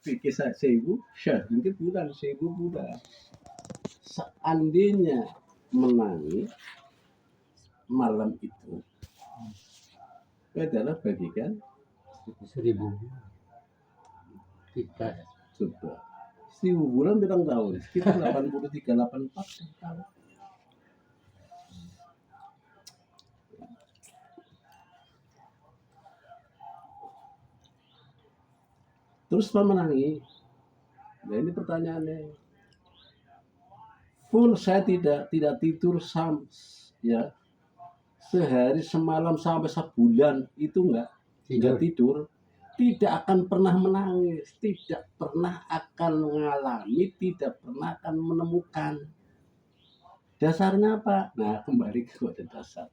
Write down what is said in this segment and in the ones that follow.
fikih seribu syah, mungkin bulan 1000 bulan. Seandainya menangi malam itu adalah bagikan 1000 kita coba 1000 bulan berapa tahun? Sekitar 83, 84 tahun. Terus menangi. Nah ini pertanyaannya. Full saya tidak tidur ya sehari semalam sampai sebulan itu enggak tidur, tidak akan pernah menangis, tidak pernah akan mengalami, tidak pernah akan menemukan. Dasarnya apa? Nah kembali kepada dasar.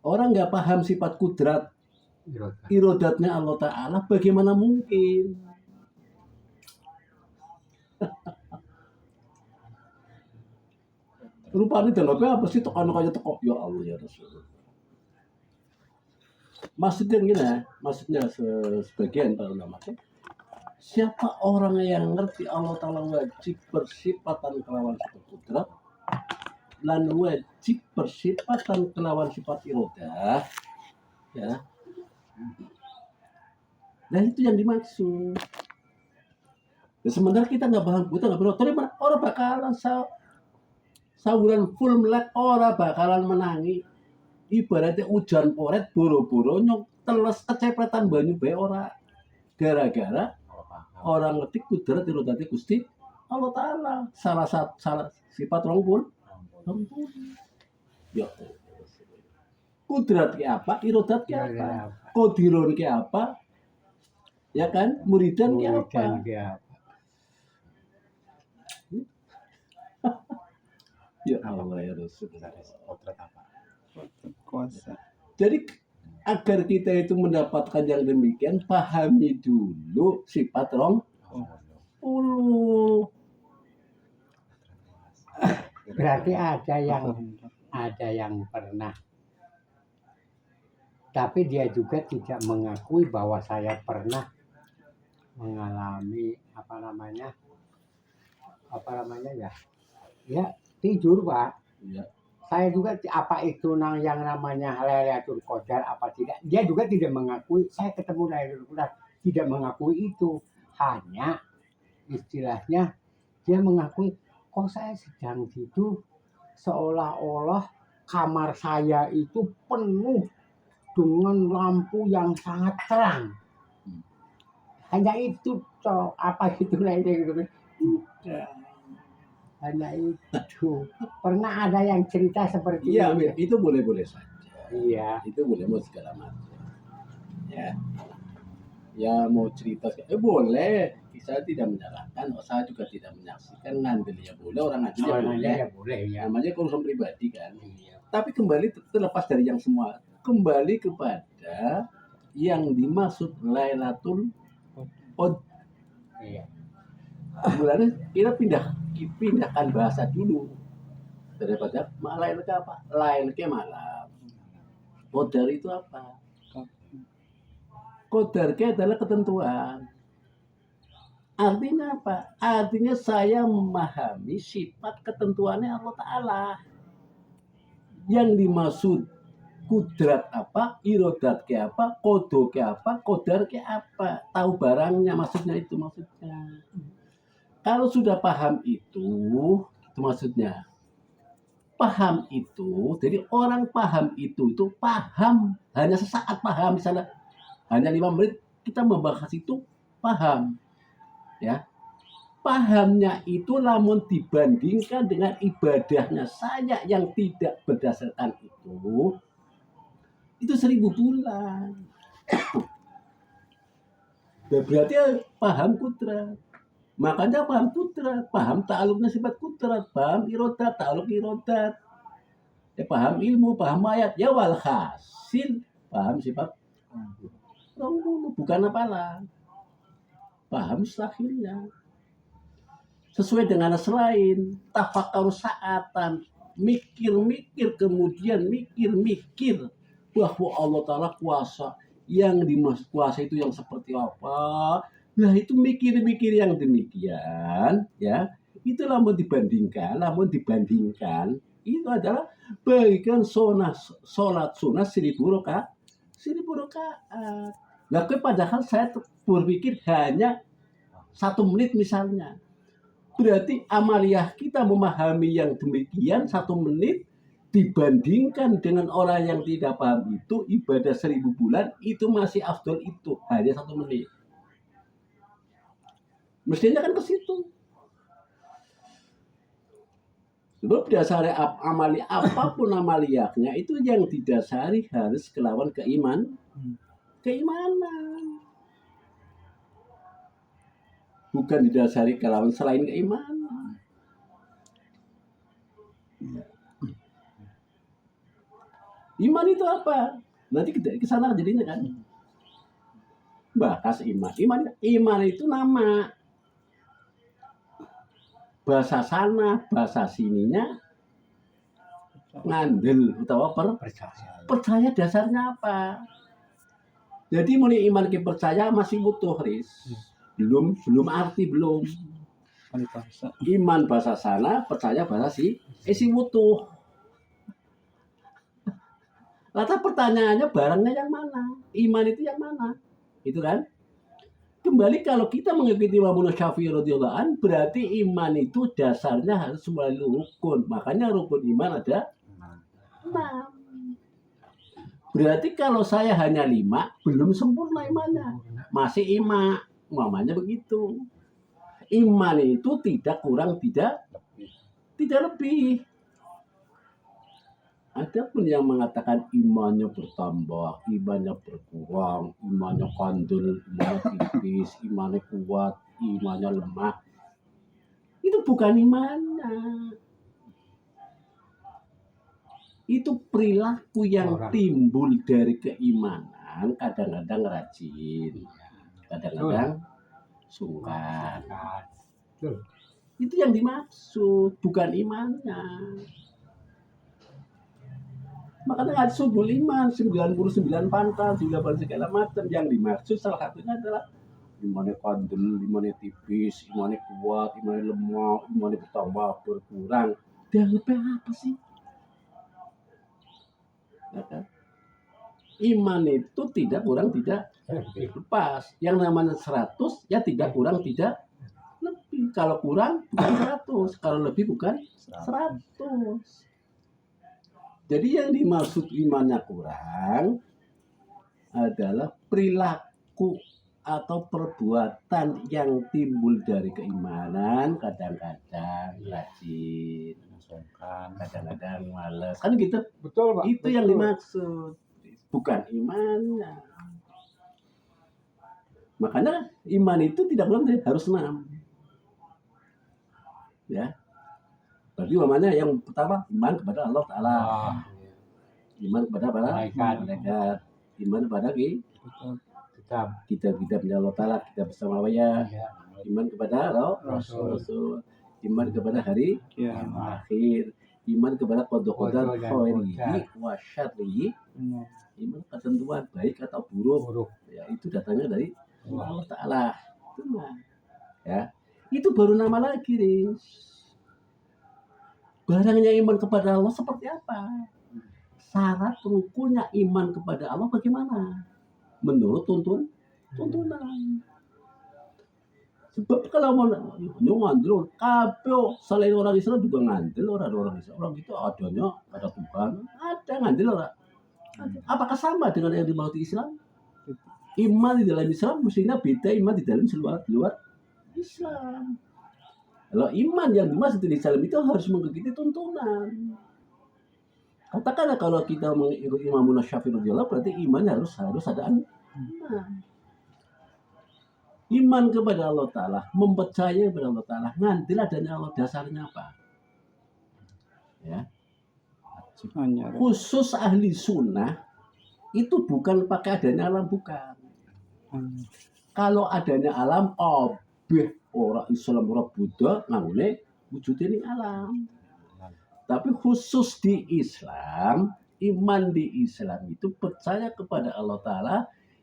Orang nggak paham sifat kudrat irodatnya Allah Ta'ala, bagaimana mungkin? Rupanya dalam apa sih tekan-tekannya tekok ya Allah ya Rasul. Maksudnya sebagian para ulama, siapa orang yang ngerti Allah Ta'ala wajib bersifatan kelawan sifat kudrat dan wajib bersifatan kelawan sifat irodah, ya. Nah itu yang dimaksud. Ya, sementara kita nggak paham, kita nggak perlu. Tapi orang bakalan sabulan full melek, orang bakalan menangi. Ibaratnya hujan poret, boro-boro nyok teles kecepretan banyu bae ora. Gara-gara orang ngetik kudrat irodati Gusti Allah Ta'ala. Salah sifat rongpul. Ya. Kudrat ke apa? Irodat ke apa? Kodirun ke apa? Ya kan? Muridan ke apa? Ya Allah ya Rasulullah. Kuasa. Jadi agar kita itu mendapatkan yang demikian, pahami dulu sifat ulu. Berarti ada yang pernah, tapi dia juga tidak mengakui bahwa saya pernah mengalami apa namanya ya tidur Pak. Ya. Saya juga apa itu yang namanya Lailatul Qadar apa tidak, dia juga tidak mengakui. Saya ketemu Lailatul Qadar, tidak mengakui itu, hanya istilahnya dia mengakui kok saya sedang tidur seolah-olah kamar saya itu penuh dengan lampu yang sangat terang. Hanya itu apa itu Lailatul Qadar. Hanya itu. Pernah ada yang cerita seperti itu? Iya, itu boleh-boleh saja. Iya. Itu boleh mau segala macam. Ya. Ya mau cerita boleh. Saya tidak menyalahkan, saya juga tidak menyaksikan ngambil ya boleh, orang ngambil ya boleh. Ya. Namanya urusan pribadi kan. Iya. Tapi kembali terlepas dari yang semua, kembali kepada yang dimaksud Lailatul Qadar. Iya. Sebenarnya kita pindahkan bahasa dulu daripada lain ke apa? Lain ke malam. Qadar itu apa? Qadar ke adalah ketentuan. Artinya apa? Artinya saya memahami sifat ketentuannya Allah Ta'ala. Yang dimaksud kudrat apa? Irodat ke apa? Kodo ke apa? Qadar ke apa? Tahu barangnya, maksudnya itu maksudnya. Kalau sudah paham itu maksudnya. Paham itu, jadi orang paham itu paham, hanya sesaat paham, misalnya hanya 5 menit kita membahas itu paham. Ya. Pahamnya itu namun dibandingkan dengan ibadahnya saya yang tidak berdasarkan itu 1000 bulan. Berarti paham kudrat. Makanya paham kudrat, paham ta'aluknya sifat kudrat, paham irodat, ta'aluk irodat. Ya paham ilmu, paham ayat, ya walhasil paham sifat bukan apalah. Paham mustahilnya. Sesuai dengan selain tafakkur saatan, mikir-mikir kemudian mikir-mikir bahwa Allah Ta'ala kuasa yang dimaksud kuasa itu yang seperti apa. Nah itu mikir-mikir yang demikian ya, itu lamun dibandingkan itu adalah bagikan sholat sunnah 1000 rakaat. 1000 rakaat. Nah, padahal saya berpikir hanya 1 menit misalnya. Berarti amaliyah kita memahami yang demikian 1 menit dibandingkan dengan orang yang tidak paham itu ibadah 1000 bulan itu masih afdol itu hanya 1 menit. Mestinya kan ke situ. Sebab dasari amali apapun amaliyahnya itu yang didasari harus kelawan keimanan. Bukan didasari kelawan selain keimanan. Iman itu apa? Nanti kita ke sana jadinya kan. Bahas iman. Iman itu nama. Bahasa sana, bahasa sininya ngandel atau percaya dasarnya apa? Jadi muni iman ke percaya masih butuh Riz. Belum arti belum. Iman bahasa sana, percaya bahasa si butuh. Lalu pertanyaannya barangnya yang mana? Iman itu yang mana? Itu kan? Kembali kalau kita mengikuti Imam Syafi'i radhiyallahu an, berarti iman itu dasarnya harus melalui rukun. Makanya rukun iman ada 6. Berarti kalau saya hanya 5, belum sempurna imannya. Masih iman. Namanya begitu. Iman itu tidak kurang, tidak lebih. Ada pun yang mengatakan imannya bertambah, imannya berkurang, imannya kandel, imannya tipis, imannya kuat, imannya lemah. Itu bukan imannya. Itu perilaku yang timbul dari keimanan, kadang-kadang rajin, kadang-kadang sungkan. Itu yang dimaksud, bukan imannya. Makanya ada subul iman, 99 pantan, 9 segala macam. Yang dimaksud salah satunya adalah imannya kandel, imannya tipis, imannya kuat, imannya lemah, imannya bertambah, berkurang. Dianggapnya apa sih? Iman itu tidak kurang, tidak lepas. Yang namanya 100, ya tidak kurang, tidak lebih. Kalau kurang, bukan 100. Kalau lebih, bukan 100. Jadi yang dimaksud imannya kurang adalah perilaku atau perbuatan yang timbul dari keimanan, kadang-kadang rajin, kadang-kadang malas. Kan gitu. Betul, Pak. Itu yang dimaksud, bukan imannya. Makanya iman itu tidak boleh harus 6. Ya. Berarti namanya yang pertama iman kepada Allah Ta'ala, iman kepada para malaikat, iman kepada kitab-kitabnya Allah Ta'ala, kitab samawiyah, iman kepada Rasul, iman kepada hari akhir, iman kepada qadar khairihi wa syarrihi, iman ketentuan baik atau buruk. Ya, itu datangnya dari Allah Ta'ala. Ya, itu baru nama lagi, Riz. Barangnya iman kepada Allah seperti apa? Syarat rukunnya iman kepada Allah bagaimana? Menurut tuntunan. Sebab kalau mau ngandel, kabeh selain orang Islam juga ngandel, orang Islam. Orang itu adanya ada Tuhan, ada ngandel orang. Apakah sama dengan yang dimaksud Islam? Iman di dalam Islam mestinya beda iman di dalam luar Islam. Kalau iman yang dimaksud di Islam itu harus mengikuti tuntunan. Katakanlah kalau kita mengikuti Imam Syafi'i radhiyallahu berarti iman harus ada iman. Iman kepada Allah Ta'ala, mempercayai kepada Allah Ta'ala, ngantil adanya Allah, dasarnya apa? Ya. Khusus ahli sunnah itu bukan pakai adanya alam, bukan. Kalau adanya alam, orang Islam, orang Buddha, ngangune wujudin alam. Tapi khusus di Islam, iman di Islam itu percaya kepada Allah Ta'ala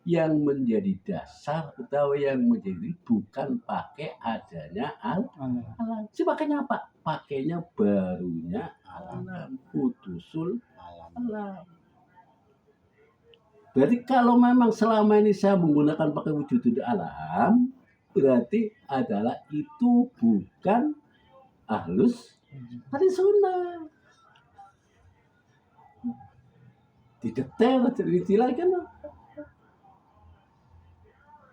yang menjadi dasar atau yang menjadi bukan pakai adanya alam. Si pakainya apa? Pakainya barunya alam, putusul alam. Berarti kalau memang selama ini saya menggunakan pakai wujudul alam, berarti adalah itu bukan ahlus hadis sunnah. Didetail, detail kan.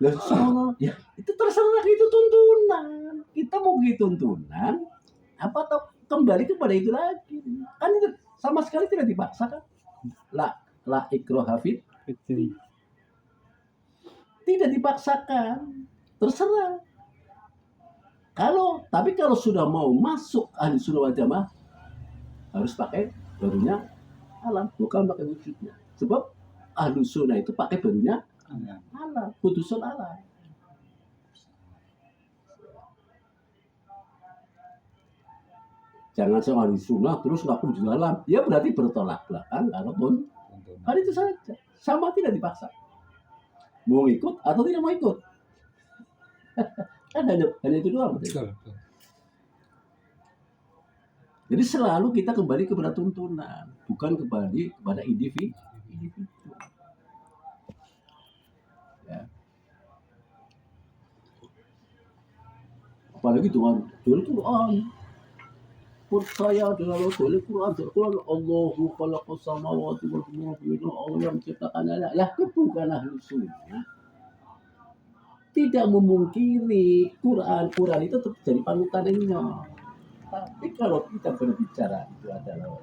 Lah sono, ya itu terserah, itu tuntunan. Kita mau gitu tuntunan apa atau kembali kepada itu lagi. Kan itu sama sekali tidak dipaksa kan. La ikraha fid, tidak dipaksakan. Terserah. Tapi kalau sudah mau masuk ahli sunnah wal jamaah harus pakai barunya alam, bukan pakai wujudnya. Sebab ahli sunnah itu pakai barunya alam, putusul alam. Jangan sama ahli sunnah terus ngaku di alam. Ya berarti bertolak belakang kalaupun hal itu saja. Sama, tidak dipaksa. Mau ikut atau tidak mau ikut. Kan hanya itu doang. Betul. Jadi selalu kita kembali kepada tuntunan, bukan kembali kepada individu. Ya. Apalagi Tuhan, dari Quran. Percaya dengan Allah, Quran, Allahu khalaqas samawati wal arda, Allah yang menciptakannya. Lah itu bukan ahli sunnah. Tidak memungkiri Quran itu tetap jadi panutannya. Tapi kalau kita berbicara itu adalah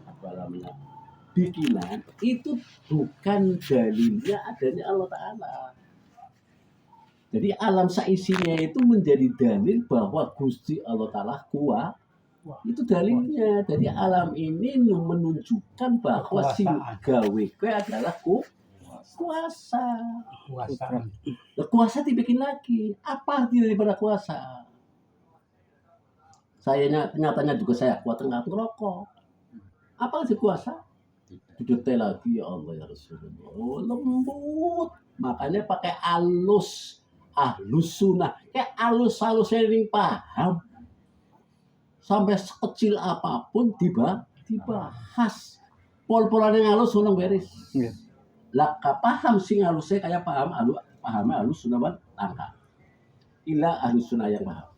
apa namanya bikinan, itu bukan dalilnya adanya Allah Ta'ala. Jadi alam saisinya itu menjadi dalil bahwa Gusti Allah Ta'ala kuat. Itu dalilnya. Jadi alam ini menunjukkan bahwa si gawe kue adalah kuasa. Kuasa dibikin lagi. Apa arti daripada kuasa? Saya nyatanya juga saya kuat nggak ngerokok. Apa sih kuasa? Didetail lagi ya Allah ya Rasulullah. Oh, lembut. Makanya pakai alus sunnah. Kayak alus yang paham. Sampai sekecil apapun dibahas. Pol-polan yang halus sunnah beres. Lah paham sing halusnya kayak pahamnya halus sunnah langka. Ila ahli sunnah yang paham.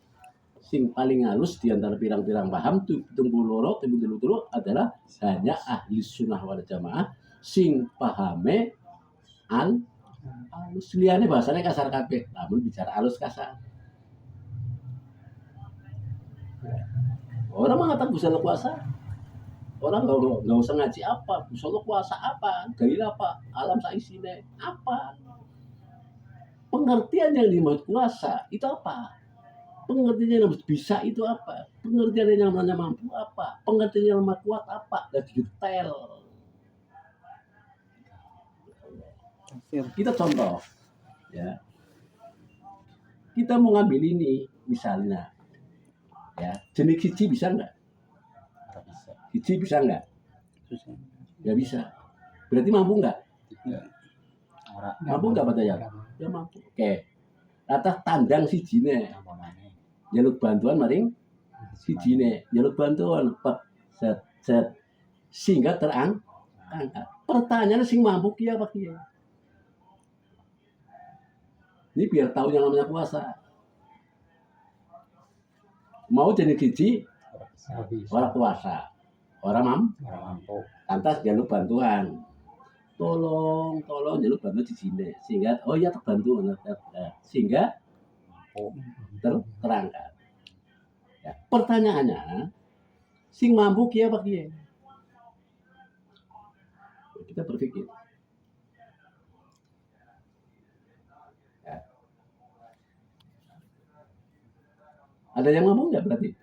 Sing paling halus di antara pirang-pirang paham tuh tembuloro adalah hanya ahli sunnah wal jamaah sing pahame halus. Liane bahasanya kasar kabeh, namun bicara halus kasar. Orang mengatakan Gusti Allah kuasa. Orang nggak usah ngaji apa, Gusti Allah kuasa apa, dalil apa, alam saisine apa. Pengertian yang dimaksud kuasa itu apa? Pengertian yang bisa itu apa? Pengertian yang namanya mampu apa? Pengertian yang namanya kuat apa? Dan detail. Kita contoh, ya. Kita mau ngambil ini, misalnya, ya, jenis hiji bisa nggak? Hiji bisa nggak? Ya bisa. Berarti mampu nggak? Mampu nggak Pak Dayat? Ya mampu. Oke. Atas tandang sijine. Jaluk bantuan maring sijine, jaluk bantuan set sehingga terangkat. Pertanyaan sing mampu kia apa kia? Ini biar tahu yang namanya kuasa. Mau jadi siji orang kuasa, orang mampu. Lantas jaluk bantuan. Tolong jaluk bantuan sijine sehingga ya terbantu sehingga terangkat. Ya, pertanyaannya, sing mampu kia apa kia? Kita berpikir. Ya. Ada yang mampu nggak berarti?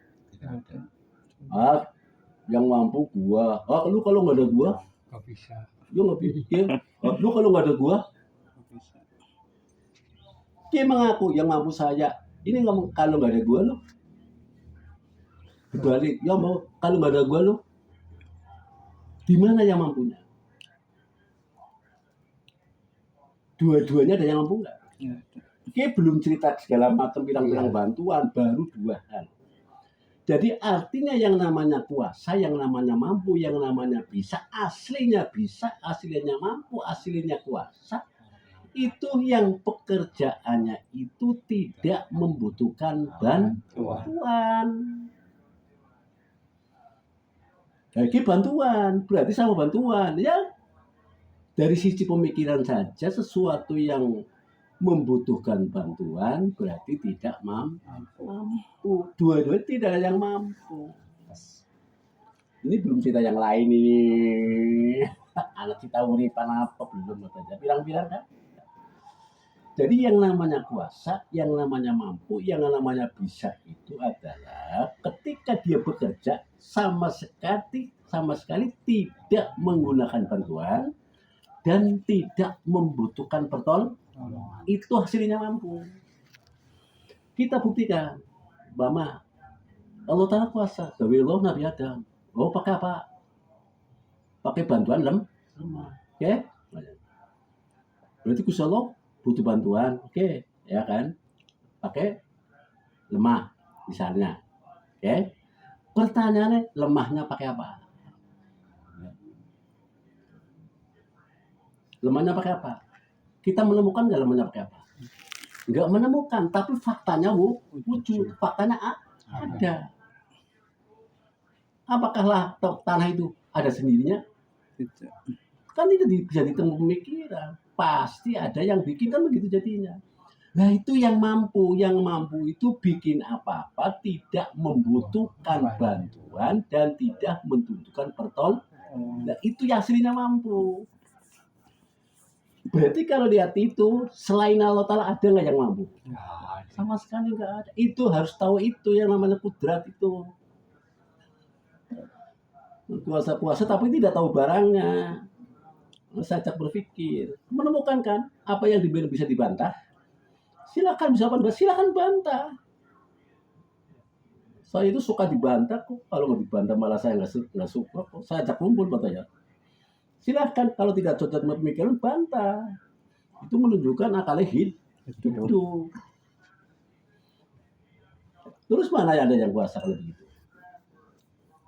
Yang mampu gua. Lu kalau nggak ada gua? Nggak bisa. Lu nggak pikir? Lu kalau nggak ada gua? Dia mengaku yang mampu saya. Ini ngomong kalau nggak ada gua lo, dibalik ya mau kalau nggak ada gua lo, di mana yang mampunya? Dua-duanya ada yang mampu nggak? Nggak ada. Oke, belum cerita segala macam bilang-bilang Iya. bantuan, baru 2 hal. Jadi artinya yang namanya kuasa, yang namanya mampu, yang namanya bisa, aslinya mampu, aslinya kuasa, itu yang pekerjaannya itu tidak membutuhkan bantuan. Lagi bantuan, berarti sama bantuan. Ya, dari sisi pemikiran saja sesuatu yang membutuhkan bantuan berarti tidak mampu. Dua-duanya tidak ada yang mampu. Ini belum cerita yang lain ini. Anak kita uripan apa belum katanya. Bilang-bilang kan. Jadi yang namanya kuasa, yang namanya mampu, yang namanya bisa itu adalah ketika dia bekerja sama sekali tidak menggunakan bantuan dan tidak membutuhkan pertolongan. Itu hasilnya mampu. Kita buktikan, Bama, Allah Ta'ala kuasa. Dari Allah Nabi Adam. Oh, pakai apa? Pakai bantuan lemah. Oke? Berarti Gusti Allah butuh bantuan. Oke, ya kan? Pakai lemah misalnya. Oke? Pertanyaannya, lemahnya pakai apa? Lemahnya pakai apa? Kita menemukan nggak lemahnya pakai apa? Nggak menemukan, tapi faktanya wujud. Faktanya ada. Apakah tanah itu ada sendirinya? Tidak. Kan itu bisa ditemu pemikiran. Pasti ada yang bikin, kan begitu jadinya. Nah itu yang mampu itu bikin apa-apa tidak membutuhkan bantuan dan tidak membutuhkan pertolongan. Nah itu yang aslinya mampu. Berarti kalau lihat itu, selain Allah Ta'ala ada nggak yang mampu? Sama sekali nggak ada. Itu harus tahu itu yang namanya kudrat itu. Kuasa-kuasa tapi tidak tahu barangnya. Sajak berpikir. Menemukan kan apa yang bisa dibantah? Silakan bisa bantah, silakan bantah. Saya itu suka dibantah kok. Kalau nggak dibantah malah saya nggak suka kok. Saya ajak kumpul katanya. Silahkan kalau tidak cocok dengan pemikiran bantah. Itu menunjukkan akalnya hidup. Terus mana ada yang kuasa kalau begitu?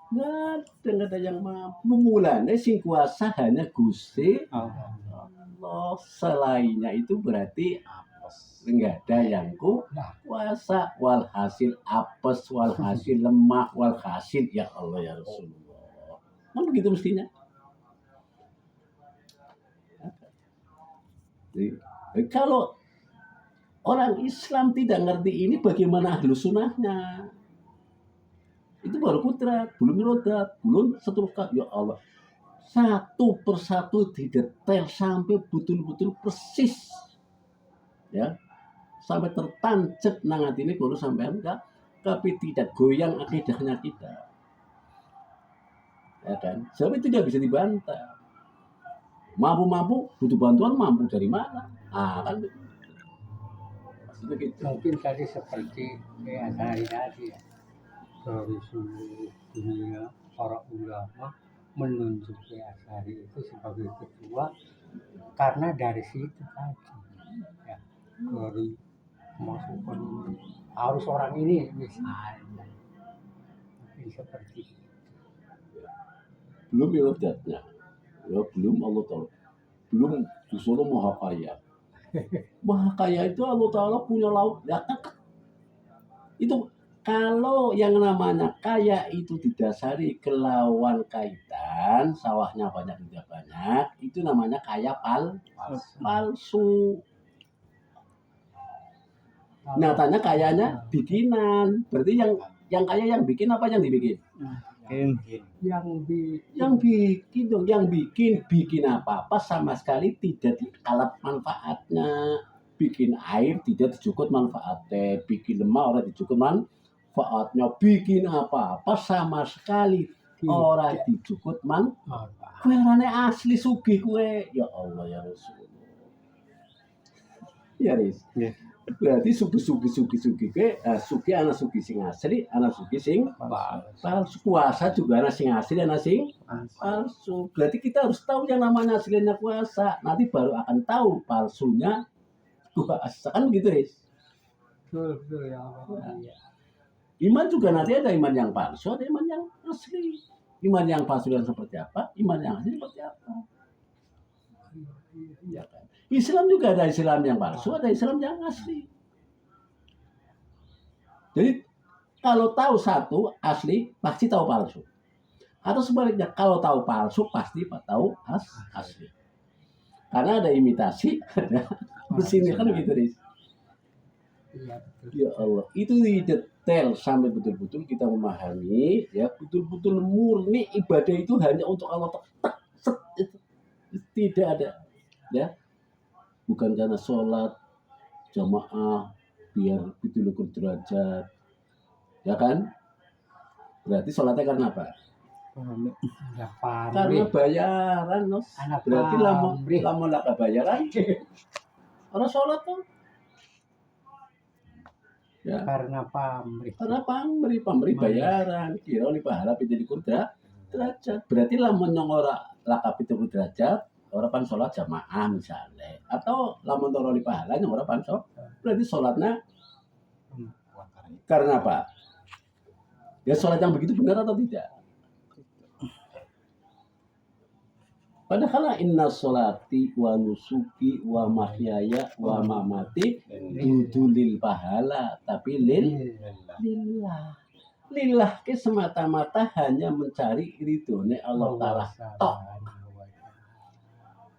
Nggak ada yang mampu. Mulanya sing kuasa hanya Gusti Allah. Selainnya itu berarti nggak ada yang kuasa. Walhasil apes, walhasil lemah, walhasil ya Allah ya Rasulullah. Kan begitu mestinya. Kalau orang Islam tidak ngerti ini, bagaimana ahlu sunnahnya? Itu baru kudrat, belum irodat, belum seterusnya. Ya Allah, satu persatu didetail sampai betul-betul persis, ya, sampai tertancap nang hati ini baru sampai enggak, tapi tidak goyang akidahnya kita, ya kan? Sampai tidak bisa dibantah. Mampu butuh bantuan, mampu dari mana? Kan maksudnya gitu. Mungkin tadi seperti tadi ya, dari seluruh dunia para ulama menunjuk Asy'ari itu sebagai ketua karena dari situ tadi ya, dari masukan harus orang ini misalnya, mungkin seperti itu. Belum irodatnya, ya belum Allah Ta'ala, belum disuruh maha kaya. Maha kaya itu Allah Ta'ala punya laut, ya kan? Itu kalau yang namanya kaya itu didasari kelawan kaitan, sawahnya banyak tidak banyak, itu namanya kaya palsu. Nyatanya kayanya bikinan. Berarti yang kaya yang bikin apa yang dibikin? Yang bikin dong, yang bikin apa-apa sama sekali tidak dikalap manfaatnya. Bikin air tidak dijukut manfaatnya, bikin lemah orang dijukut manfaatnya, bikin apa-apa sama sekali orang dijukut manfaat. Kuerane asli sugih kue, ya Allah ya Rasulullah. Ya Riz. Berarti sugi ke sugi ana sugi sing asli, ana sugi sing palsu. Kuasa juga ana sing asli, ana sing palsu. Berarti kita harus tahu yang namanya aslinya kuasa. Nanti baru akan tahu palsunya kuasa. Kan begitu, Riz? Betul ya Allah. Iya. Iman juga nanti ada iman yang palsu, ada iman yang asli. Iman yang palsu yang seperti apa? Iman yang asli seperti apa? Ya kan? Islam juga ada Islam yang palsu, ada Islam yang asli. Jadi kalau tahu satu asli, pasti tahu palsu. Atau sebaliknya, kalau tahu palsu, pasti tahu asli. Karena ada imitasi, ada mesinnya kan begitu, Riz. Iya betul. Ya Allah, itu di detail sampai betul-betul kita memahami, ya betul-betul murni ibadah itu hanya untuk Allah. Tidak ada, ya. Bukan karena sholat jamaah biar itu lukur derajat, ya kan? Berarti sholatnya karena apa? Ya paham. Karena bayaran, Nos. Anak Berarti pamrih. lamun laka bayaran. Orang sholat tuh. Ya. Karena pamrih. Karena pamrih bayaran. Kira oleh pahala jadi derajat. Berarti lamun yang ora laka itu derajat, orang pan sholat jamaah misalnya, atau lamun toro oleh pahala yang orang pan sholat, berarti sholatnya karena apa? Ya sholat yang begitu benar atau tidak? Padahal inna sholati wa nusuki wa mahyaya wa mamati dudu lil pahala, tapi lillah. Lillah ke semata-mata hanya mencari ridhone Allah Ta'ala. Tok.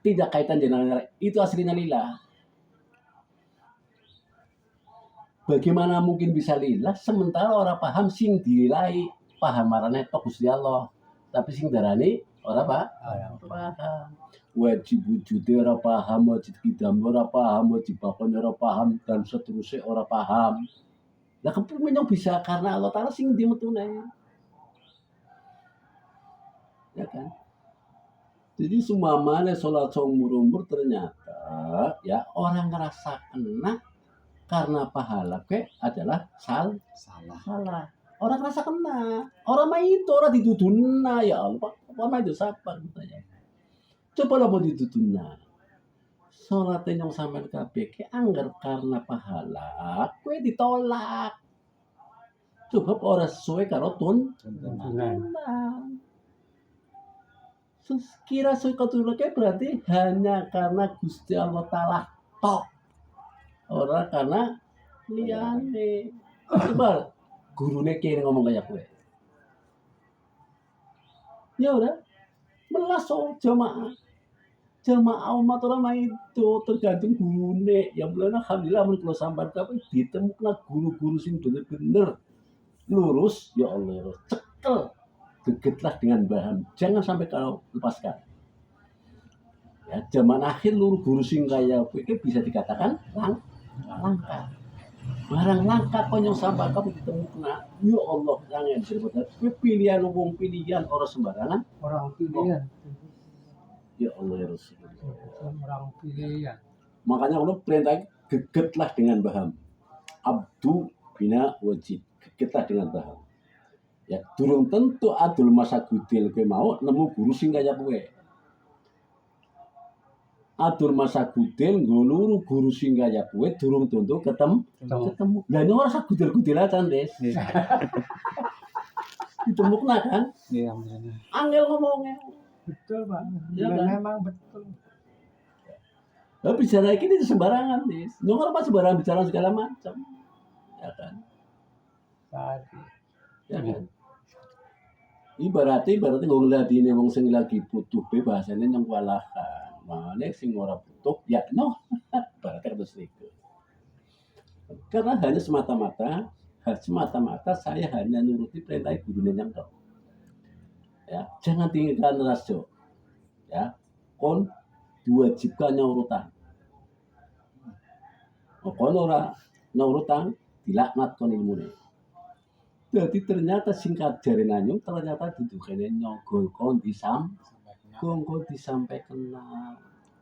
Tidak kaitan dengan itu aslinya lillah. Bagaimana mungkin bisa lillah sementara orang paham sing dilai paham marane tok Gusti Allah. Tapi sing darani ora paham. Wajib wujude ora paham, wajib kidam ora paham, wajib bakon ora paham dan seterusnya ora paham. Lah keprimen yang bisa karena Allah Ta'ala sing dimetune. Ya kan? Jadi sumamane sholat seumur-umur ternyata ya orang ngerasa kena karena pahala adalah salah. Orang ngerasa kena. Orang mah itu orang dituduna ya Allah. Apa itu siapa katanya. Coba lah mau dituduna. Sholatnya yang sampai KPK anggar karena pahala, kue ditolak. Coba orang sesuai karo tuntunan. Kira sekatulake berarti hanya karena Gusti Allah Ta'ala tok. Orang karena liyane. Coba gurune kene ngomong kayak gue. Ya udah, melas jamaah. Jamaah umat orang itu tergantung gurune. Ya bulan alhamdulillah mun kula sampean kabeh ditemukan guru-guru sing bener-bener lurus, ya Allah, cekel. Gegetlah dengan bahan, jangan sampai kalau lepaskan. Ya, zaman akhir lur guru sing kaya kowe bisa dikatakan langka. Barang langka konyong sampai kamu ditemukan. Ya Allah, jangan daripada kowe pilihan wong pilihan orang sembarangan. Orang pilihan. Ya Allah ya Rasulullah. Orang pilihan. Makanya Allah perintah gegetlah dengan bahan. Abdu bina wajib. Gegetlah dengan bahan. Ya durung tentu adul masa gudil kowe mau nemu guru sing kaya kowe. Adul masa gudil nguluru guru sing kaya kowe durung tentu ketemu. Lah nek ora sak gudil-gudilan Des. Ditemukna kan? Iya benar. Angel ngomongnya. Betul Pak. Ya, kan? Memang betul. Lah bicara ini sembarangan Des. Nyong apa sembarangan bicara segala macam. Ya kan? Tadi. Ya kan? Ibaratnya gue ngeladine wong sing lagi butuh bahasane yang walahan. Mane sing ora butuh ya no. Ibaratnya terus itu. Karena hanya semata-mata saya hanya nuruti perintah guru yang tok. Ya, jangan tinggalkan rasio. Ya, kon diwajibkan nyaurutan. Kon ora nyaurutan dilaknat kon ilmune. Jadi ternyata singkat jari nanyung ternyata duduknya nyogol kon disampaikan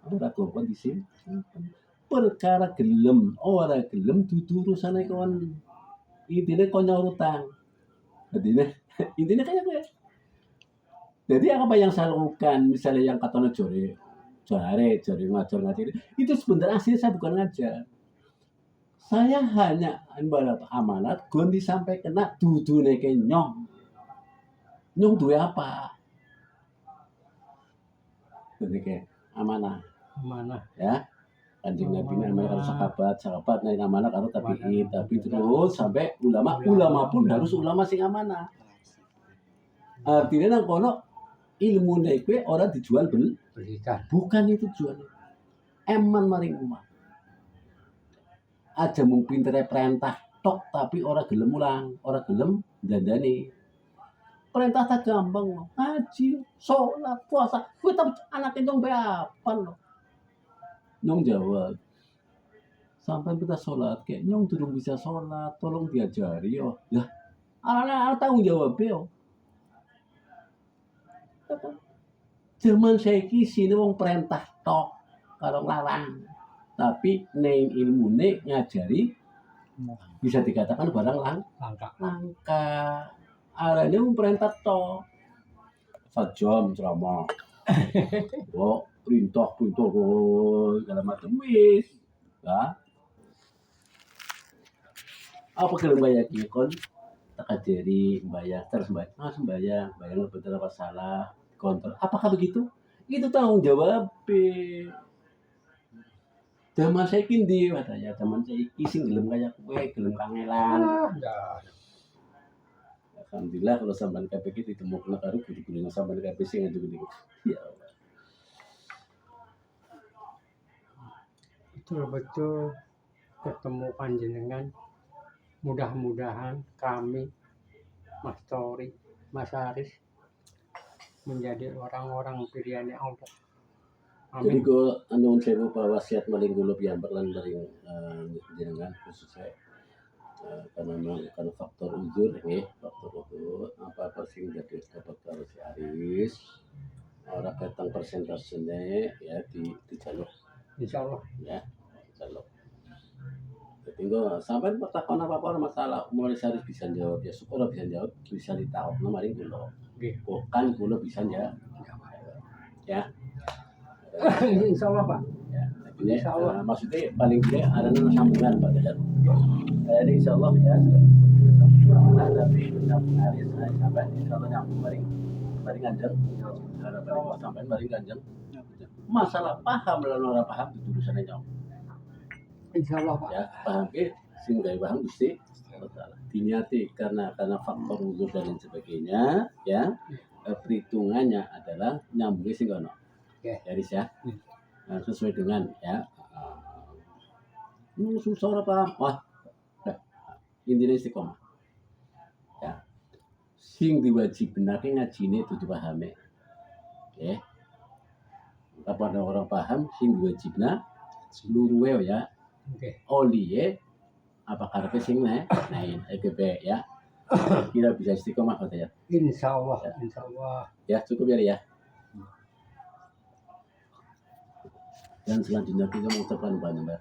ora kon disimpen perkara gelem ora gelem dudu urusane kon. Intine kon nyaur utang. Intinya kayak gue. Jadi apa yang saya lakukan, misalnya yang katanya jare ngajar ngajar, itu sebenarnya asli saya bukan ngajar. Saya hanya ibarat amanat, gon disampaikan nak dudu neke nyong duwe apa? Jadi kayak amanah, Mana? ya. Kanjeng Nabi namanya kalau sahabat naik amanah kalau tapi terus sampai ulama pun harus ulama sing amanah. Artinya nang kono ilmu nekwe orang dijual Berikan. bukan itu tujuannya. Eman maring umat. Aja mung pintere perintah tok tapi orang gelem ulang, orang gelem dandani. Perintah tak gampang loh. Ngaji, sholat, puasa. Kowe tak anak nyong be apa loh. Nyong jawab. Sampai kita sholat, kayak nyong durung bisa sholat, tolong diajari yo. Lah, anak tanggung jawab yo. Zaman saiki sini wong perintah tok karo larang. Tapi neng ilmune ngajari bisa dikatakan barang langka. Arane wong perintah tok. Sajam ceramah. Oh, perintah segala macam wis. Ya. Apa gelem bayar kon? Tak ajari bayar terus bayar betul apa salah. Kontrol. Apakah begitu? Itu tanggung jawab. Zaman saya kini katanya, zaman saya sing gelem kayak kue, gelem kangelan. Alhamdulillah kalau sampean KPK ditemukan karo guru-guru yang sampean KPK sing ngadu-ngadu. Ya Allah. Betul-betul ketemu panjenengan. Mudah-mudahan kami, Mas Tori, Mas Haris menjadi orang-orang pilihannya Allah. Jadi Amin. gue anu sewu wasiat maling gula piyambak lan maring jenengan khususnya karena faktor uzur apa sing jadi dapat karo si Aris ora ketang persentasenya ya dijaluk Insyaallah. ya dijaluk. Jadi gue sampai pertakon apa masalah mulai Aris bisa jawab ya syukur bisa jawab bisa ditahu maring gula. Bukan gula bisa ya. Insyaallah Pak. Ya, insyaallah. Maksudnya paling tidak ada sambungan Pak Gajar. Jadi insyaallah ya. Tapi hari sampai insyaallah nyambung mari ganjeng. Harapan sampai mari ganjeng. Masalah paham lalu ora paham itu urusannya nyong. Insyaallah Pak. Ya, paham ke sing gawe paham Gusti. Diniati karena faktor uzur dan lain sebagainya ya. Perhitungannya adalah nyambungnya sing ono. Yaris ya, sesuai dengan ya. Susah apa? Wah, intinya istiqomah. Ya, sing diwajibnake ngajine dudu pahame. Ya, apa ada orang paham sing diwajibna luruwe ya. Oliye apa karepe sing lain EGB ya. Kira bisa istiqomah katanya. Insyaallah, Ya. insyaallah. Ya, cukup ya. Dan selanjutnya kita mengucapkan banyak